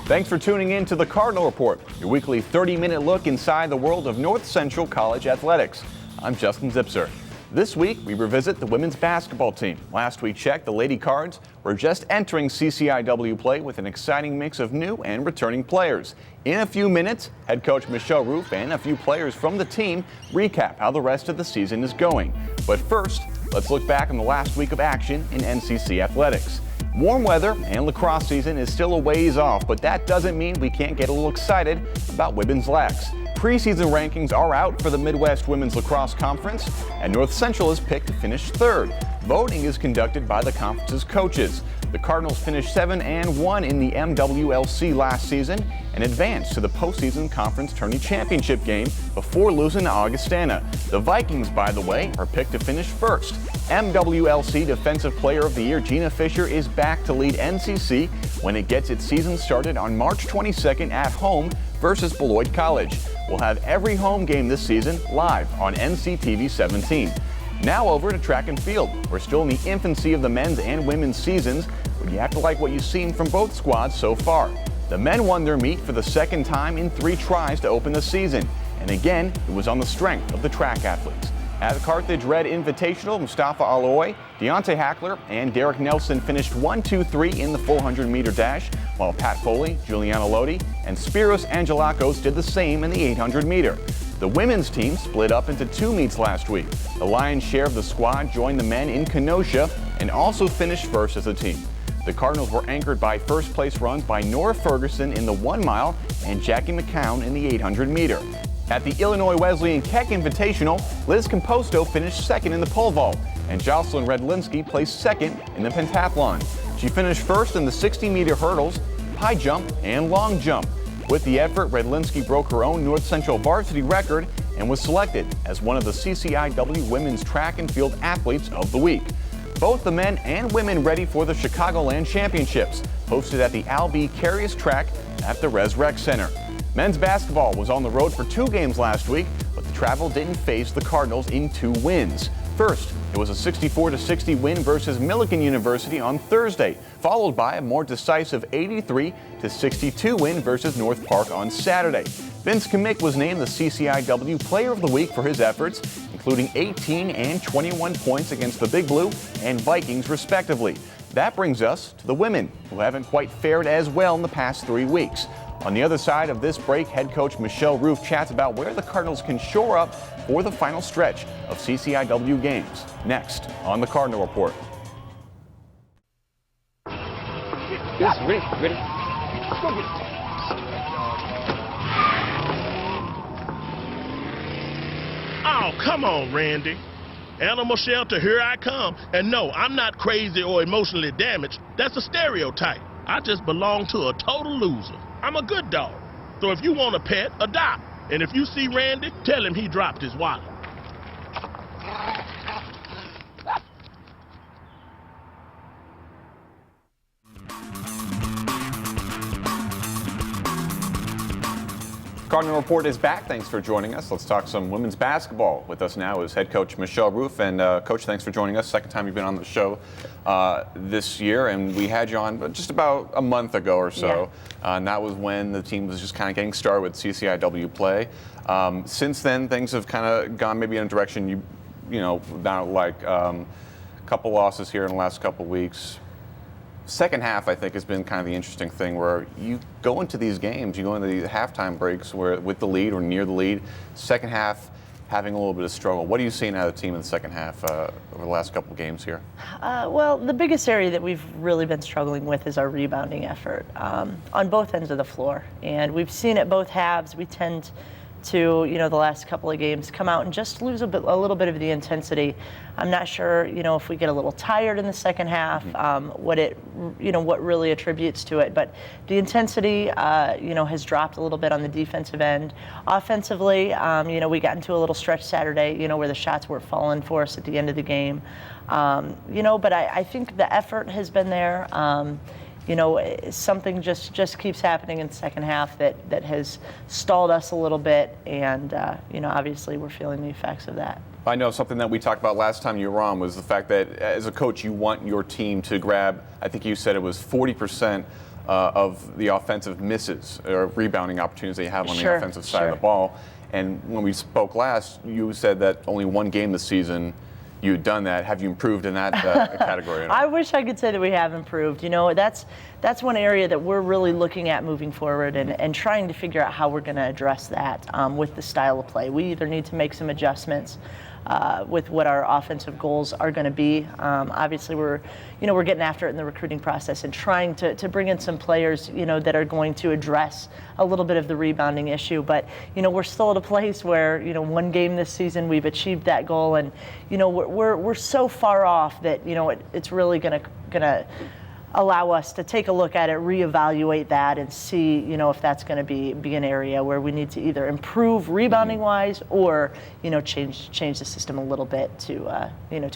Thanks for tuning in to the Cardinal Report, your weekly 30-minute look inside the world of North Central College athletics. I'm Justin Zipser. This week, we revisit the women's basketball team. Last we checked, the Lady Cards were just entering CCIW play with an exciting mix of new and returning players. In a few minutes, head coach Michelle Roof and a few players from the team recap how the rest of the season is going. But first, let's look back on the last week of action in NCC athletics. Warm weather and lacrosse season is still a ways off, but that doesn't mean we can't get a little excited about women's lax. Preseason rankings are out for the Midwest Women's Lacrosse Conference, and North Central is picked to finish third. Voting is conducted by the conference's coaches. The Cardinals finished 7-1 in the MWLC last season and advanced to the postseason conference tourney championship game before losing to Augustana. The Vikings, by the way, are picked to finish first. MWLC Defensive Player of the Year Gina Fisher is back to lead NCC when it gets its season started on March 22nd at home versus Beloit College. We'll have every home game this season live on NCTV 17. Now over to track and field. We're still in the infancy of the men's and women's seasons, but you have to like what you've seen from both squads so far. The men won their meet for the second time in 3 tries to open the season, and again, it was on the strength of the track athletes. At the Carthage Red Invitational, Mustafa Aloy, Deontay Hackler, and Derek Nelson finished 1, 2, 3 in the 400-meter dash, while Pat Foley, Juliana Lodi, and Spiros Angelakos did the same in the 800-meter. The women's team split up into 2 meets last week. The lion's share of the squad joined the men in Kenosha and also finished first as a team. The Cardinals were anchored by first-place runs by Nora Ferguson in the 1 mile and Jackie McCown in the 800-meter. At the Illinois Wesleyan Keck Invitational, Liz Composto finished second in the pole vault, and Jocelyn Redlinski placed second in the pentathlon. She finished first in the 60-meter hurdles, high jump, and long jump. With the effort, Redlinski broke her own North Central varsity record and was selected as one of the CCIW Women's Track and Field Athletes of the Week. Both the men and women ready for the Chicagoland Championships, hosted at the Al B. Carius Track at the Res Rec Center. Men's basketball was on the road for 2 games last week, but the travel didn't phase the Cardinals in 2 wins. First, it was a 64-60 win versus Millikan University on Thursday, followed by a more decisive 83-62 win versus North Park on Saturday. Vince Kamick was named the CCIW Player of the Week for his efforts, including 18 and 21 points against the Big Blue and Vikings, respectively. That brings us to the women, who haven't quite fared as well in the past 3 weeks. On the other side of this break, head coach Michelle Roof chats about where the Cardinals can shore up for the final stretch of CCIW games. Next on the Cardinal Report. Yes, ready. Let's go get it. Oh, come on, Randy. Animal shelter, here I come. And no, I'm not crazy or emotionally damaged. That's a stereotype. I just belong to a total loser. I'm a good dog. So if you want a pet, adopt. And if you see Randy, tell him he dropped his wallet. Cardinal Report is back. Thanks for joining us. Let's talk some women's basketball. With us now is head coach Michelle Roof. And Coach, thanks for joining us. Second time you've been on the show this year. And we had you on just about a month ago or so. Yeah. And that was when the team was just kind of getting started with CCIW play. Since then, things have kind of gone maybe in a direction you know, not like a couple losses here in the last couple weeks. Second half, I think, has been kind of the interesting thing where you go into these games, you go into these halftime breaks where with the lead or near the lead. Second half, having a little bit of struggle. What are you seeing out of the team in the second half over the last couple of games here? Well, the biggest area that we've really been struggling with is our rebounding effort on both ends of the floor. And we've seen it both halves. We tend to, you know, the last couple of games come out and just lose a little bit of the intensity. I'm not sure, you know, if we get a little tired in the second half, what really attributes to it. But the intensity, has dropped a little bit on the defensive end. Offensively, we got into a little stretch Saturday, where the shots were falling for us at the end of the game. But I think the effort has been there. Something just keeps happening in the second half that has stalled us a little bit, and obviously we're feeling the effects of that. I know something that we talked about last time you were on was the fact that as a coach you want your team to grab, I think you said it was 40% of the offensive misses or rebounding opportunities they have on the offensive side of the ball. And when we spoke last, you said that only one game this season you'd done that. Have you improved in that category at all? I wish I could say that we have improved. You know, that's one area that we're really looking at moving forward and trying to figure out how we're going to address that with the style of play. We either need to make some adjustments with what our offensive goals are going to be. Obviously, we're getting after it in the recruiting process and trying to bring in some players, that are going to address a little bit of the rebounding issue. But, we're still at a place where, one game this season we've achieved that goal, and, we're so far off that, it's really going to allow us to take a look at it, reevaluate that, and see, if that's going to be an area where we need to either improve rebounding-wise or, change the system a little bit to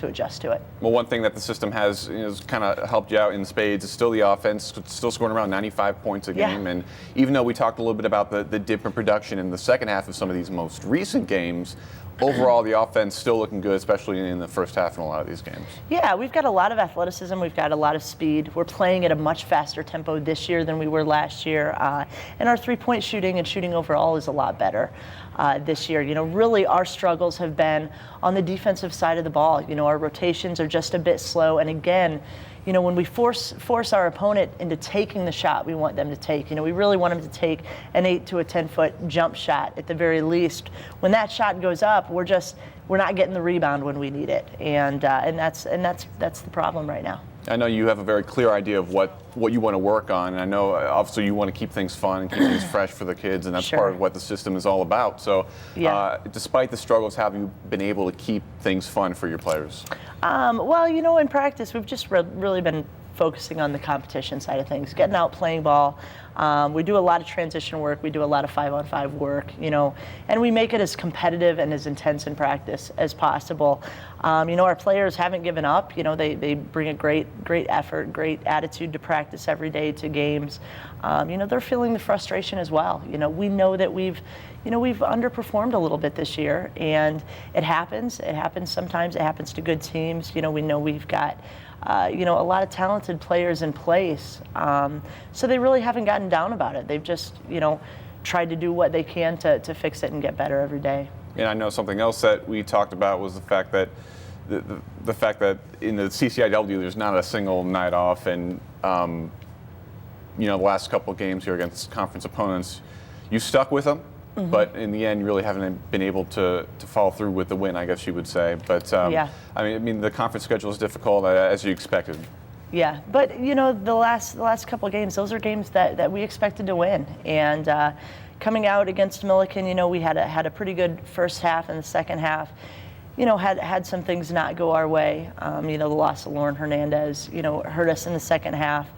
adjust to it. Well, one thing that the system has kind of helped you out in spades is still the offense, still scoring around 95 points a game. And even though we talked a little bit about the dip in production in the second half of some of these most recent games, overall, the offense still looking good, especially in the first half in a lot of these games. Yeah, we've got a lot of athleticism. We've got a lot of speed. We're playing at a much faster tempo this year than we were last year. And our three-point shooting and shooting overall is a lot better this year. Really our struggles have been on the defensive side of the ball. Our rotations are just a bit slow. And again, when we force our opponent into taking the shot we want them to take, we really want them to take an 8 to a 10-foot jump shot at the very least. When that shot goes up, we're not getting the rebound when we need it, and that's the problem right now. I know you have a very clear idea of what you want to work on, and I know obviously you want to keep things fun and keep things fresh for the kids, and that's part of what the system is all about. So despite the struggles, have you been able to keep things fun for your players? Well, in practice, we've just really been focusing on the competition side of things, getting out, playing ball. We do a lot of transition work. We do a lot of 5-on-5 work, and we make it as competitive and as intense in practice as possible. Our players haven't given up. They bring a great effort, great attitude to practice every day, to games. They're feeling the frustration as well. We know that we've underperformed a little bit this year, and it happens. It happens sometimes. It happens to good teams. We know we've got a lot of talented players in place. So they really haven't gotten down about it. They've just, tried to do what they can to fix it and get better every day. And I know something else that we talked about was the fact that the fact that in the CCIW there's not a single night off, and the last couple of games here against conference opponents, you stuck with them. Mm-hmm. But in the end, you really haven't been able to follow through with the win, I guess you would say. But I mean, the conference schedule is difficult, as you expected. Yeah, but the last couple of games, those are games that we expected to win. And coming out against Milliken, we had a pretty good first half, and the second half, had some things not go our way. The loss of Lauren Hernandez, hurt us in the second half.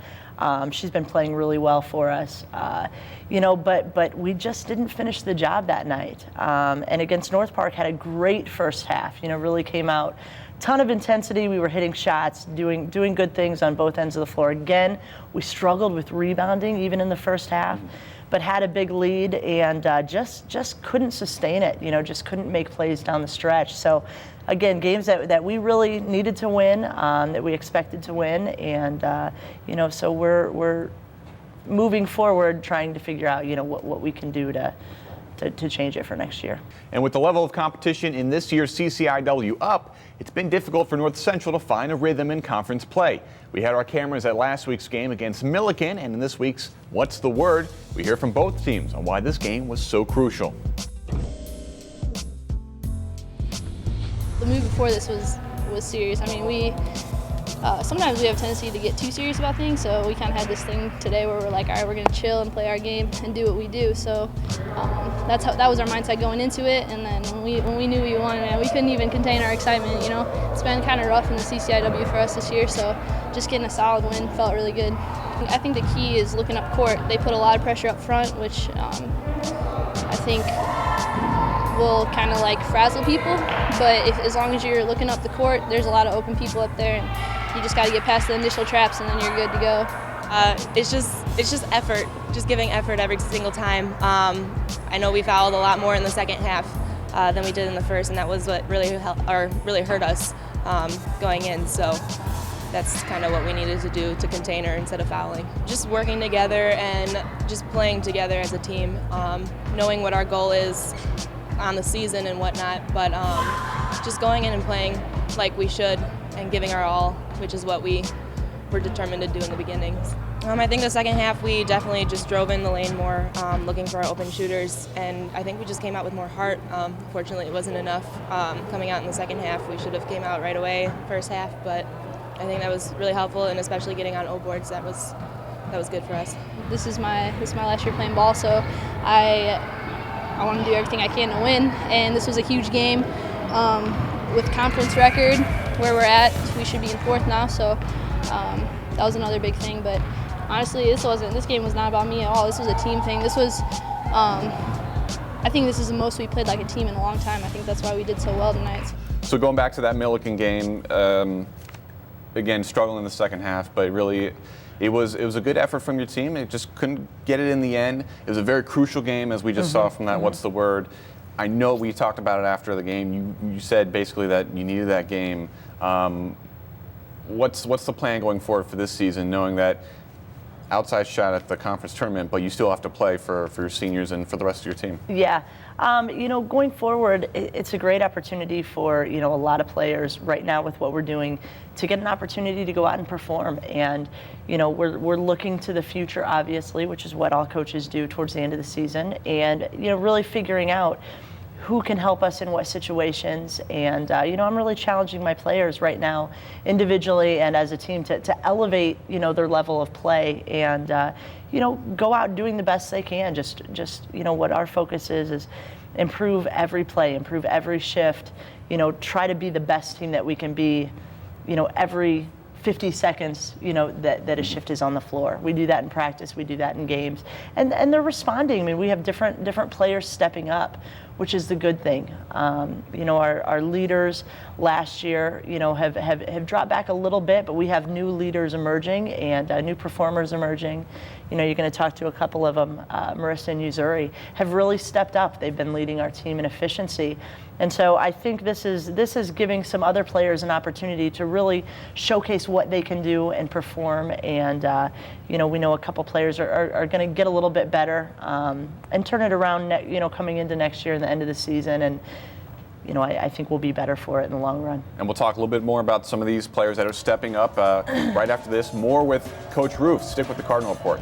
She's been playing really well for us, but we just didn't finish the job that night. And against North Park, had a great first half. Really came out, ton of intensity. We were hitting shots, doing good things on both ends of the floor. Again, we struggled with rebounding even in the first half, but had a big lead and just couldn't sustain it. Just couldn't make plays down the stretch. So. Again, games that we really needed to win, that we expected to win, and so we're moving forward, trying to figure out what we can do to change it for next year. And with the level of competition in this year's CCIW up, it's been difficult for North Central to find a rhythm in conference play. We had our cameras at last week's game against Milliken, and in this week's What's the Word, we hear from both teams on why this game was so crucial. The move before this was serious. I mean, we sometimes we have a tendency to get too serious about things, so we kind of had this thing today where we're like, all right, we're going to chill and play our game and do what we do. So that was our mindset going into it. And then when we knew we won, man, we couldn't even contain our excitement. It's been kind of rough in the CCIW for us this year, so just getting a solid win felt really good. I think the key is looking up court. They put a lot of pressure up front, which I think will kind of like frazzle people, but as long as you're looking up the court, there's a lot of open people up there, and you just got to get past the initial traps, and then you're good to go. It's just effort, just giving effort every single time. I know we fouled a lot more in the second half than we did in the first, and that was what really hurt us going in. So that's kind of what we needed to do to contain her instead of fouling. Just working together and just playing together as a team, knowing what our goal is on the season and whatnot, but just going in and playing like we should and giving our all, which is what we were determined to do in the beginnings. I think the second half we definitely just drove in the lane more, looking for our open shooters, and I think we just came out with more heart. Fortunately, it wasn't enough coming out in the second half. We should have came out right away first half, but I think that was really helpful, and especially getting on O boards, that was good for us. This is my last year playing ball, so I want to do everything I can to win, and this was a huge game. With conference record where we're at, we should be in fourth now, so that was another big thing. But honestly, this game was not about me at all. This was a team thing. This was, I think this is the most we played like a team in a long time. I think that's why we did so well tonight. So going back to that Millikan game, again, struggling in the second half, but really it was a good effort from your team. It just couldn't get it in the end. It was a very crucial game, as we just saw from that What's the Word. I know we talked about it after the game. You said basically that you needed that game. What's the plan going forward for this season, knowing that outside shot at the conference tournament, but you still have to play for your seniors and for the rest of your team? Yeah. Going forward, it's a great opportunity for, a lot of players right now with what we're doing to get an opportunity to go out and perform. And, we're looking to the future, obviously, which is what all coaches do towards the end of the season. And, really figuring out who can help us in what situations. And, I'm really challenging my players right now, individually and as a team, to elevate, their level of play and, go out doing the best they can. Just what our focus is improve every play, improve every shift, try to be the best team that we can be, every 50 seconds, that a shift is on the floor. We do that in practice, we do that in games. And they're responding. I mean, we have different players stepping up, which is the good thing. Our leaders last year, have dropped back a little bit, but we have new leaders emerging and new performers emerging. You're going to talk to a couple of them. Maryssa and Uzuri have really stepped up. They've been leading our team in efficiency. And so I think this is giving some other players an opportunity to really showcase what they can do and perform. And, we know a couple players are going to get a little bit better and turn it around, coming into next year and the end of the season. And, I think we'll be better for it in the long run. And we'll talk a little bit more about some of these players that are stepping up right after this. More with Coach Roof. Stick with the Cardinal Report.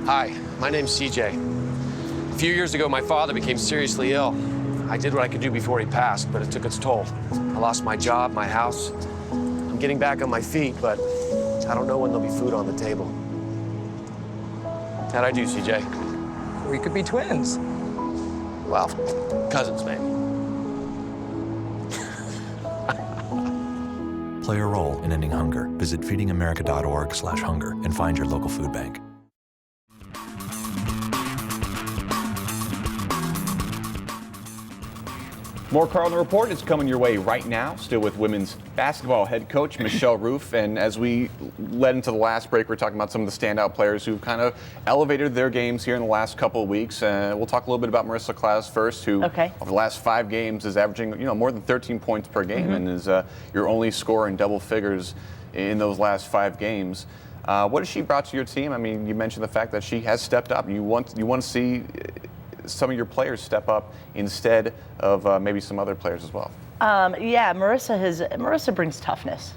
Hi, my name's CJ. A few years ago, my father became seriously ill. I did what I could do before he passed, but it took its toll. I lost my job, my house. I'm getting back on my feet, but I don't know when there'll be food on the table. How'd I do, CJ? We could be twins. Well, cousins, maybe. Play a role in ending hunger. Visit feedingamerica.org/hunger and find your local food bank. More Cardinal Report is coming your way right now, still with women's basketball head coach Michelle Roof. And as we led into the last break, we're talking about some of the standout players who've kind of elevated their games here in the last couple of weeks. We'll talk a little bit about Maryssa Cladis first, who over the last 5 games is averaging more than 13 points per game and is your only scorer in double figures in those last 5 games. What has she brought to your team? I mean, you mentioned the fact that she has stepped up. You want to see some of your players step up instead of maybe some other players as well. Maryssa brings toughness.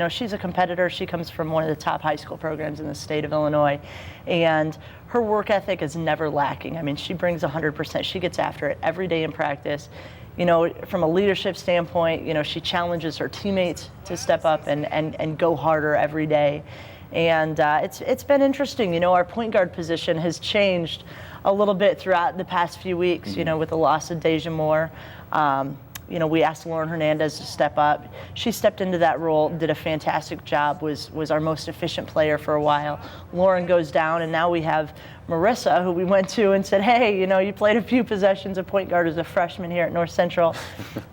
She's a competitor. She comes from one of the top high school programs in the state of Illinois, and her work ethic is never lacking. I mean, she brings 100%. She gets after it every day in practice. From a leadership standpoint, she challenges her teammates to step up and go harder every day. And it's been interesting. Our point guard position has changed a little bit throughout the past few weeks, with the loss of Deja Moore. We asked Lauren Hernandez to step up. She stepped into that role, did a fantastic job, was our most efficient player for a while. Lauren goes down, and now we have Maryssa, who we went to and said, hey, you played a few possessions of point guard as a freshman here at North Central.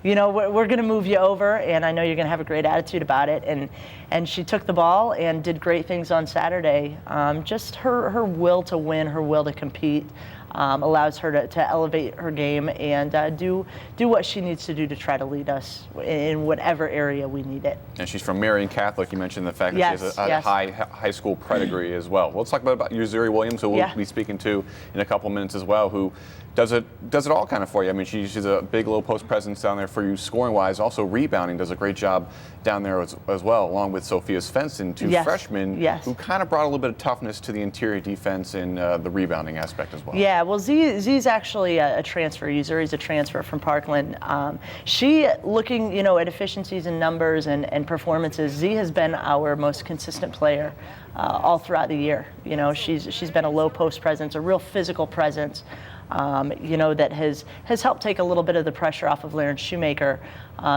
We're going to move you over, and I know you're going to have a great attitude about it. And she took the ball and did great things on Saturday. Just her will to win, her will to compete. Allows her to elevate her game and do what she needs to do to try to lead us in whatever area we need it. And she's from Marian Catholic. You mentioned the fact that she has a high school pedigree as well. Well, let's talk about Uzuri Williams, who we'll be speaking to in a couple minutes as well, who does it all kind of for you. I mean, she's a big low post presence down there for you scoring-wise. Also rebounding, does a great job down there as well, along with Sophia Svensson, two freshmen who kind of brought a little bit of toughness to the interior defense and the rebounding aspect as well. Yeah, well, Z's actually a transfer. Uzuri's a transfer from Parkland. She, looking at efficiencies and numbers and performances, Z has been our most consistent player all throughout the year. She's been a low post presence, a real physical presence. That has helped take a little bit of the pressure off of Lauren Shoemaker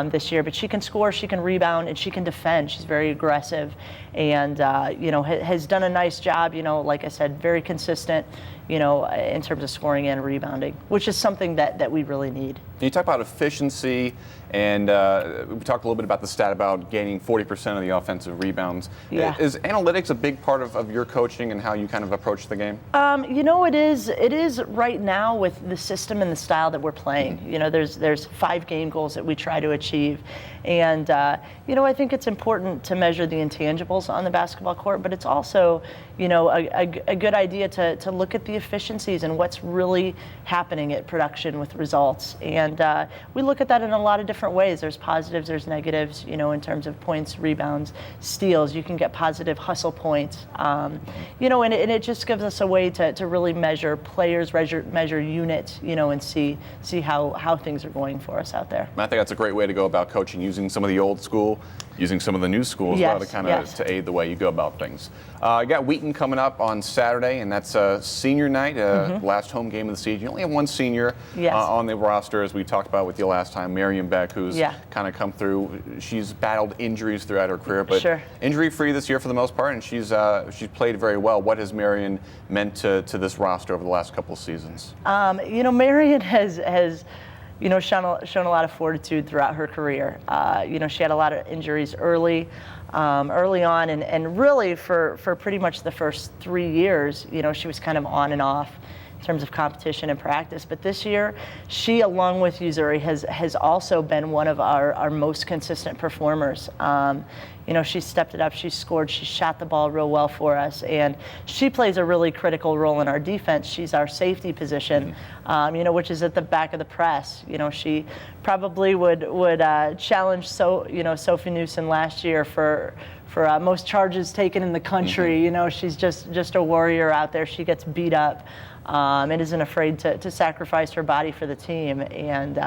this year. But she can score, she can rebound, and she can defend. She's very aggressive and, has done a nice job, like I said, very consistent, in terms of scoring and rebounding, which is something that we really need. You talk about efficiency, and we talked a little bit about the stat about gaining 40% of the offensive rebounds. Yeah. Is analytics a big part of your coaching and how you kind of approach the game? It is right now with the system and the style that we're playing. There's 5 game goals that we try to achieve. And, I think it's important to measure the intangibles on the basketball court, but it's also, a good idea to look at the efficiencies and what's really happening at production with results. And we look at that in a lot of different ways. There's positives, there's negatives, in terms of points, rebounds, steals. You can get positive hustle points. And it just gives us a way to really measure players, measure units, and see how things are going for us out there. I think that's a great way to go about coaching, using some of the old school, using some of the new school as well to kind of to aid the way you go about things. You got Wheaton coming up on Saturday, and that's senior night, last home game of the season. You only have one senior on the roster, as we talked about with you last time, Marion Beck, who's kind of come through. She's battled injuries throughout her career, but injury-free this year for the most part, and she's played very well. What has Marion meant to this roster over the last couple of seasons? Marion has shown a lot of fortitude throughout her career. She had a lot of injuries early on, and really for pretty much the first 3 years, she was kind of on and off in terms of competition and practice. But this year, she, along with Uzuri, has also been one of our most consistent performers. She stepped it up, she scored, she shot the ball real well for us, and she plays a really critical role in our defense. She's our safety position, which is at the back of the press. She probably would challenge Sophie Newsom last year for most charges taken in the country. She's just a warrior out there. She gets beat up. And isn't afraid to sacrifice her body for the team. And,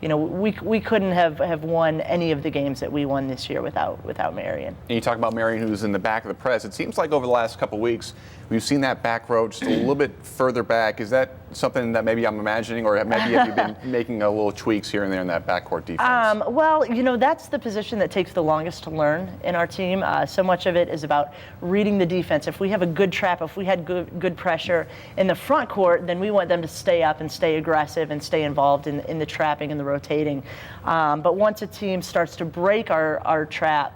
we couldn't have won any of the games that we won this year without Marion. And you talk about Marion, who's in the back of the press. It seems like over the last couple of weeks, we've seen that back row just a little bit further back. Is that something that maybe I'm imagining, or maybe have you been making a little tweaks here and there in that backcourt defense? Well, that's the position that takes the longest to learn in our team. So much of it is about reading the defense. If we have a good trap, if we had good pressure in the front court, then we want them to stay up and stay aggressive and stay involved in the trapping and the rotating. But once a team starts to break our trap,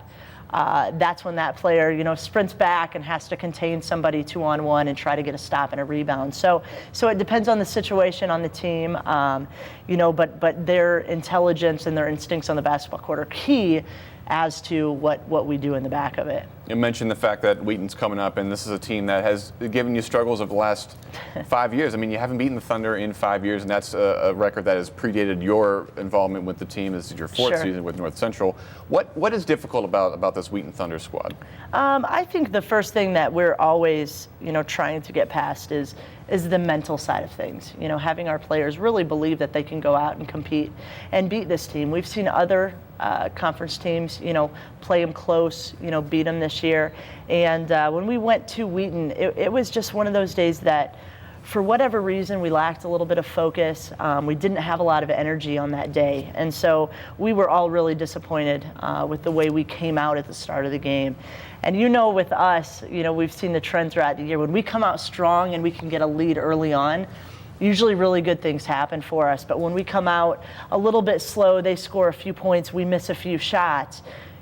that's when that player, sprints back and has to contain somebody 2-on-1 and try to get a stop and a rebound. So it depends on the situation on the team, but their intelligence and their instincts on the basketball court are key as to what we do in the back of it. You mentioned the fact that Wheaton's coming up, and this is a team that has given you struggles of the last 5 years. I mean, you haven't beaten the Thunder in 5 years, and that's a record that has predated your involvement with the team. This is your fourth season with North Central. What is difficult about this Wheaton Thunder squad? I think the first thing that we're always, trying to get past is the mental side of things. Having our players really believe that they can go out and compete and beat this team. We've seen other conference teams, play them close, beat them this year. And when we went to Wheaton, it was just one of those days that for whatever reason, we lacked a little bit of focus. We didn't have a lot of energy on that day. And so we were all really disappointed with the way we came out at the start of the game. And with us, we've seen the trend throughout the year. When we come out strong and we can get a lead early on, usually really good things happen for us. But when we come out a little bit slow, they score a few points, we miss a few shots,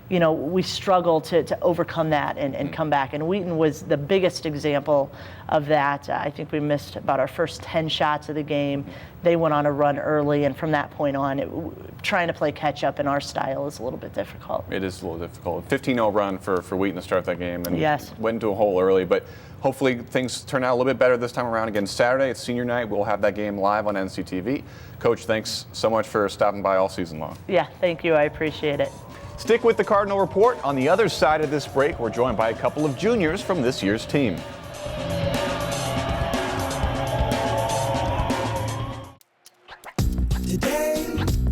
we struggle to overcome that and come back. And Wheaton was the biggest example of that. I think we missed about our first 10 shots of the game. They went on a run early, and from that point on, trying to play catch up in our style is a little bit difficult. It is a little difficult. 15-0 run for Wheaton to start that game, and yes, went into a hole early. But hopefully things turn out a little bit better this time around. Again, Saturday, it's senior night. We'll have that game live on NCTV. Coach, thanks so much for stopping by all season long. Yeah, thank you. I appreciate it. Stick with the Cardinal Report. On the other side of this break, we're joined by a couple of juniors from this year's team. Today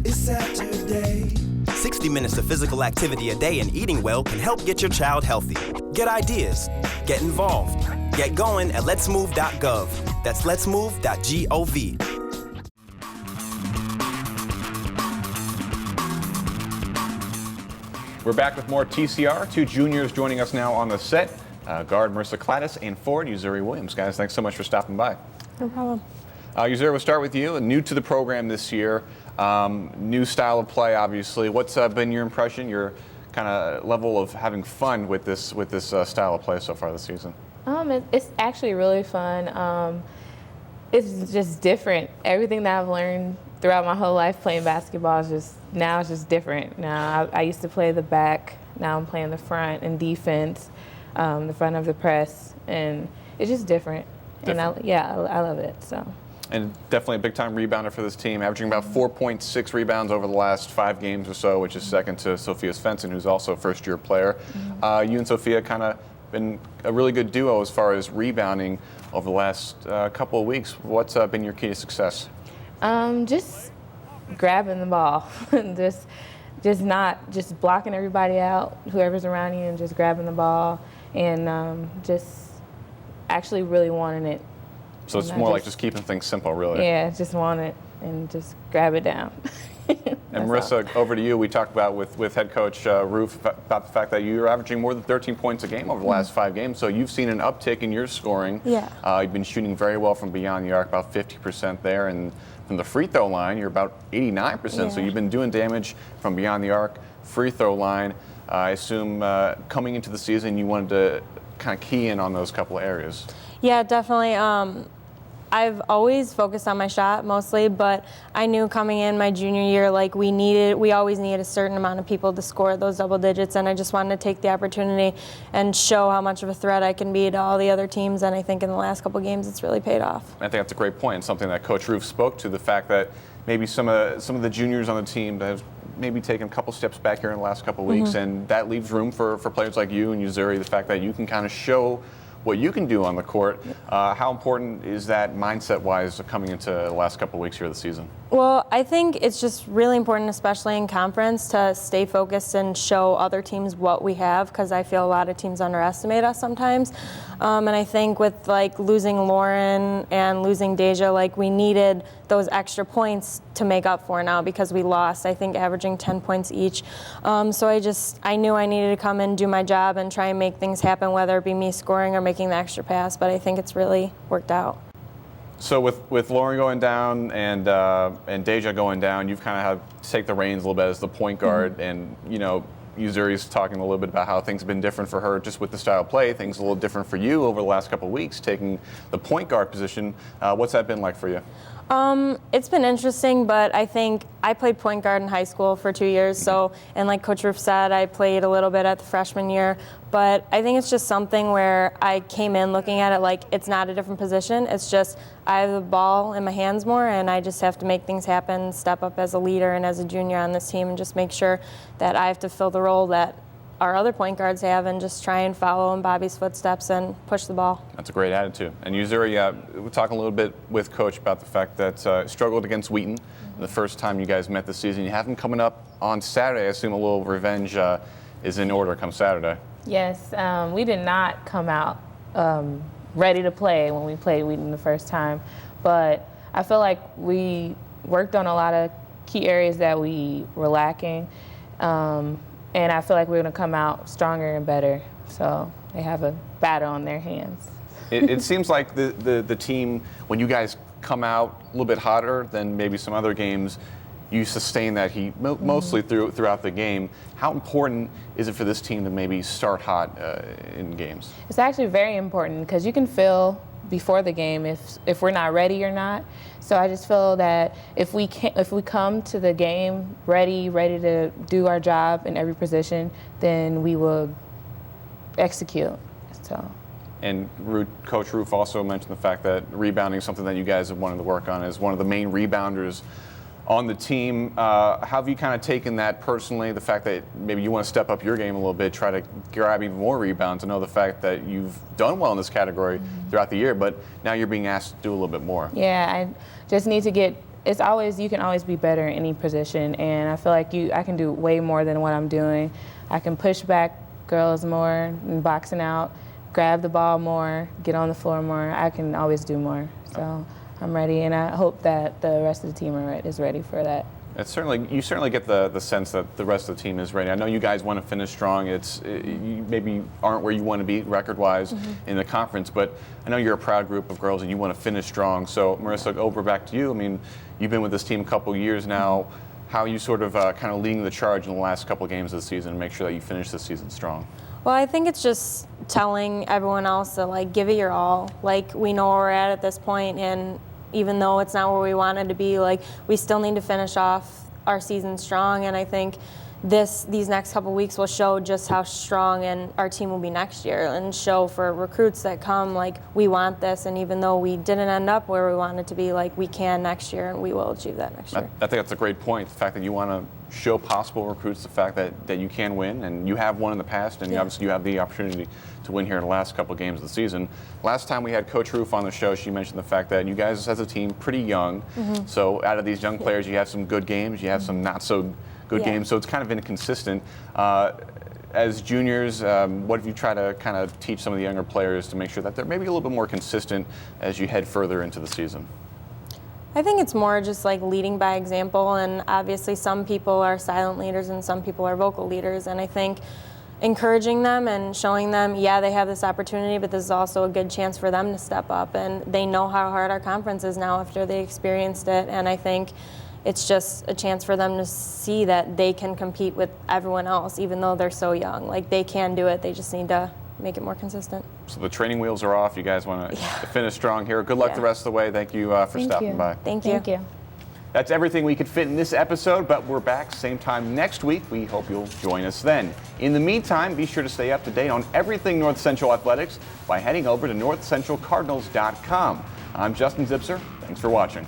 is Saturday. 60 minutes of physical activity a day and eating well can help get your child healthy. Get ideas, get involved, get going at letsmove.gov. That's letsmove.gov. We're back with more TCR. Two juniors joining us now on the set. Guard Maryssa Cladis and forward Uzuri Williams. Guys, thanks so much for stopping by. No problem. Uzuri, we'll start with you. New to the program this year. New style of play, obviously. What's been your impression, your kind of level of having fun with this style of play so far this season? It's actually really fun. It's just different. Everything that I've learned throughout my whole life playing basketball is just different. Now I used to play the back. Now I'm playing the front and defense, the front of the press, and it's just different. And I love it. So. And definitely a big-time rebounder for this team, averaging about 4.6 rebounds over the last 5 games or so, which is second to Sophia Svensson, who's also a first-year player. You and Sophia kind of been a really good duo as far as rebounding over the last couple of weeks. What's been your key to success? Just grabbing the ball, just blocking everybody out, whoever's around you, and just grabbing the ball, and just actually really wanting it. So it's more like just keeping things simple, really. Yeah, just want it and just grab it down. And Maryssa, over to you. We talked about with head coach Roof about the fact that you're averaging more than 13 points a game over the last 5 games. So you've seen an uptick in your scoring. Yeah. You've been shooting very well from beyond the arc, about 50% there, and from the free throw line, you're about 89%. Yeah. So you've been doing damage from beyond the arc, free throw line. I assume coming into the season, you wanted to kind of key in on those couple of areas. Yeah, definitely. I've always focused on my shot mostly, but I knew coming in my junior year, we always needed a certain amount of people to score those double digits, and I just wanted to take the opportunity and show how much of a threat I can be to all the other teams, and I think in the last couple games it's really paid off. I think that's a great point, and something that Coach Roof spoke to, the fact that maybe some of the juniors on the team that have maybe taken a couple steps back here in the last couple of weeks, and that leaves room for players like you and Uzuri, the fact that you can kind of show what you can do on the court. How important is that mindset-wise coming into the last couple of weeks here of the season? Well, I think it's just really important, especially in conference, to stay focused and show other teams what we have, because I feel a lot of teams underestimate us sometimes. And I think with losing Lauren and losing Deja, we needed those extra points to make up for now because we lost, I think, averaging 10 points each. So I knew I needed to come in, do my job, and try and make things happen, whether it be me scoring or making the extra pass. But I think it's really worked out. So with Lauren going down and Deja going down, you've kind of had to take the reins a little bit as the point guard, and Uzuri's talking a little bit about how things have been different for her just with the style of play. Things a little different for you over the last couple of weeks, taking the point guard position. What's that been like for you? It's been interesting, but I think I played point guard in high school for 2 years. And like Coach Roof said, I played a little bit at the freshman year. But I think it's just something where I came in looking at it like it's not a different position. It's just I have the ball in my hands more, and I just have to make things happen, step up as a leader and as a junior on this team, and just make sure that I have to fill the role that our other point guards have, and just try and follow in Bobby's footsteps and push the ball. That's a great attitude. And Uzuri, we're talking a little bit with Coach about the fact that struggled against Wheaton the first time you guys met this season. You have them coming up on Saturday. I assume a little revenge is in order come Saturday. Yes, we did not come out ready to play when we played Wheaton the first time. But I feel like we worked on a lot of key areas that we were lacking. And I feel like we're going to come out stronger and better. So they have a battle on their hands. It seems like the team, when you guys come out a little bit hotter than maybe some other games, you sustain that heat mostly throughout the game. How important is it for this team to maybe start hot in games? It's actually very important because you can feel before the game if we're not ready or not. So I just feel that if we come to the game ready to do our job in every position, then we will execute. So. And Coach Roof also mentioned the fact that rebounding is something that you guys have wanted to work on as one of the main rebounders on the team. How have you kind of taken that personally, the fact that maybe you want to step up your game a little bit, try to grab even more rebounds? I know the fact that you've done well in this category throughout the year, but now you're being asked to do a little bit more. Yeah, I just need to get, you can always be better in any position, and I feel like I can do way more than what I'm doing. I can push back girls more and boxing out, grab the ball more, get on the floor more. I can always do more. So I'm ready, and I hope that the rest of the team is ready for that. You certainly get the sense that the rest of the team is ready. I know you guys want to finish strong. You maybe aren't where you want to be record-wise in the conference, but I know you're a proud group of girls and you want to finish strong. So Maryssa, over back to you. I mean, you've been with this team a couple of years now. How are you sort of kind of leading the charge in the last couple of games of the season and make sure that you finish the season strong? Well, I think it's just telling everyone else to, like, give it your all. Like, we know where we're at this point, and even though it's not where we wanted to be, like, we still need to finish off our season strong. And I think these next couple weeks will show just how strong and our team will be next year, and show for recruits that come, like, we want this, and even though we didn't end up where we wanted to be, like, we can next year, and we will achieve that next year. I think that's a great point, the fact that you want to show possible recruits the fact that you can win, and you have won in the past, and obviously you have the opportunity to win here in the last couple of games of the season. Last time we had Coach Roof on the show, she mentioned the fact that you guys as a team pretty young, so out of these young players you have some good games, you have some not so good games, so it's kind of inconsistent. As juniors, what have you tried to kind of teach some of the younger players to make sure that they're maybe a little bit more consistent as you head further into the season? I think it's more just like leading by example, and obviously some people are silent leaders and some people are vocal leaders, and I think encouraging them and showing them, yeah, they have this opportunity, but this is also a good chance for them to step up, and they know how hard our conference is now after they experienced it, and I think it's just a chance for them to see that they can compete with everyone else, even though they're so young. Like, they can do it, they just need to make it more consistent. So the training wheels are off. You guys want to finish strong here. Good luck the rest of the way. Thank you for stopping by. Thank you. That's everything we could fit in this episode, but we're back same time next week. We hope you'll join us then. In the meantime, be sure to stay up to date on everything North Central Athletics by heading over to northcentralcardinals.com. I'm Justin Zipser. Thanks for watching.